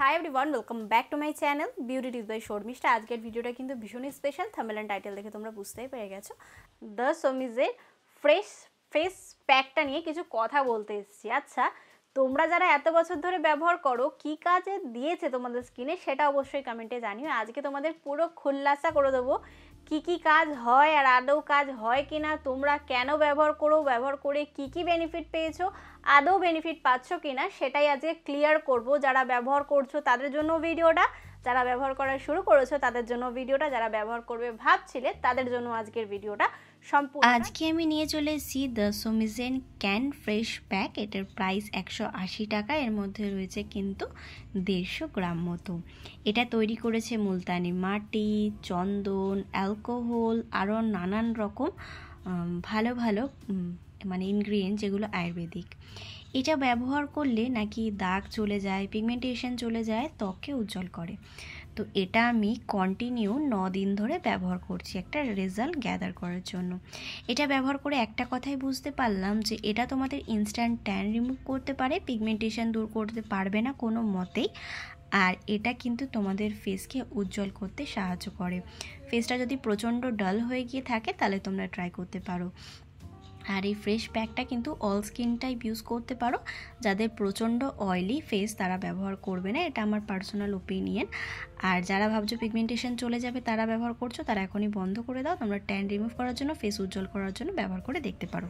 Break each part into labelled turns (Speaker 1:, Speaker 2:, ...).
Speaker 1: High everyone welcome back to my channel beauty tips by Sharmistha. আজকের ভিডিওটা কিন্তু ভীষণই স্পেশাল। থাম্বনেল এন্ড টাইটেল দেখে তোমরা বুঝতেই পেরে গেছো। দ্য সমিজের ফ্রেশ ফেস প্যাকটা নিয়ে কিছু কথা বলতে এসেছি। আচ্ছা, তোমরা যারা এত বছর ধরে ব্যবহার করো কি কাজে দিয়েছে তোমাদের স্কিনে সেটা অবশ্যই কমেন্টে জানিও। আজকে তোমাদের পুরো খুলাসা করে দেবো কি কাজ হয় আর আদৌ কাজ হয় কিনা, তোমরা কেন ব্যবহার করো, ব্যবহার করে কি বেনিফিট পেয়েছো, আদৌ বেনিফিট পাচ্ছ কিনা সেটাই আজকে ক্লিয়ার করব। যারা ব্যবহার করছো তাদের জন্য ভিডিওটা, যারা ব্যবহার করা শুরু করেছো তাদের জন্য ভিডিওটা, যারা ব্যবহার করবে ভাবছিলে তাদের জন্য আজকের ভিডিওটা সম্পূর্ণ।
Speaker 2: আজকে আমি নিয়ে চলে এসেছি দ্য সোমিজেন ক্যান ফ্রেশ প্যাক। এটার প্রাইস 180 টাকা। এর মধ্যে রয়েছে কিন্তু 150 গ্রাম মতো। এটা তৈরি করেছে মুলতানি মাটি, চন্দন, অ্যালকোহল, আরও নানান রকম ভালো ভালো মানে ইনগ্রিডিয়েন্ট যেগুলো আয়ুর্বেদিক। এটা ব্যবহার করলে নাকি দাগ চলে যায়, পিগমেন্টেশন চলে যায়, ত্বককে উজ্জ্বল করে। তো এটা আমি কন্টিনিউ 9 দিন ধরে ব্যবহার করছি একটা রেজাল্ট গ্যাদার করার জন্য। এটা ব্যবহার করে একটা কথাই বুঝতে পারলাম যে এটা তোমাদের ইনস্ট্যান্ট ট্যান রিমুভ করতে পারে, পিগমেন্টেশন দূর করতে পারবে না কোনো মতেই। আর এটা কিন্তু তোমাদের ফেসকে উজ্জ্বল করতে সাহায্য করে। ফেসটা যদি প্রচণ্ড ডাল হয়ে গিয়ে থাকে তাহলে তোমরা ট্রাই করতে পারো। আর এই ফ্রেশ প্যাকটা কিন্তু অল স্কিন টাইপ ইউজ করতে পারো। যাদের প্রচণ্ড অয়েলি ফেস তারা ব্যবহার করবে না, এটা আমার পার্সোনাল ওপিনিয়ন। আর যারা ভাবছো পিগমেন্টেশন চলে যাবে তারা ব্যবহার করছো, তারা এখনই বন্ধ করে দাও। তোমরা ট্যান রিমুভ করার জন্য, ফেস উজ্জ্বল করার জন্য ব্যবহার করে দেখতে পারো।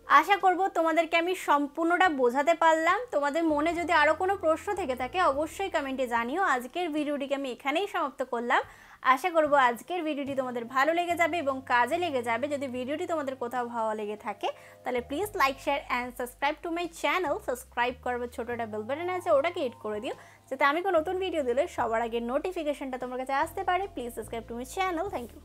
Speaker 1: আশা করব তোমাদেরকে আমি সম্পূর্ণটা বোঝাতে পারলাম। তোমাদের মনে যদি আরও কোনো প্রশ্ন থেকে থাকে অবশ্যই কমেন্টে জানিও। আজকের ভিডিওটিকে আমি এখানেই সমাপ্ত করলাম। আশা করব আজকের ভিডিওটি তোমাদের ভালো লেগে যাবে এবং কাজে লেগে যাবে। যদি ভিডিওটি তোমাদের কোথাও ভালো লেগে থাকে তাহলে please like, share and subscribe to my channel. Subscribe করবার ছোটোটা বেল বাটন আছে, ওটাকে হিট করে দিও যাতে আমি কোনো নতুন ভিডিও দিলে সবার আগে নোটিফিকেশনটা তোমার কাছে আসতে পারে। Please subscribe to my channel. Thank you.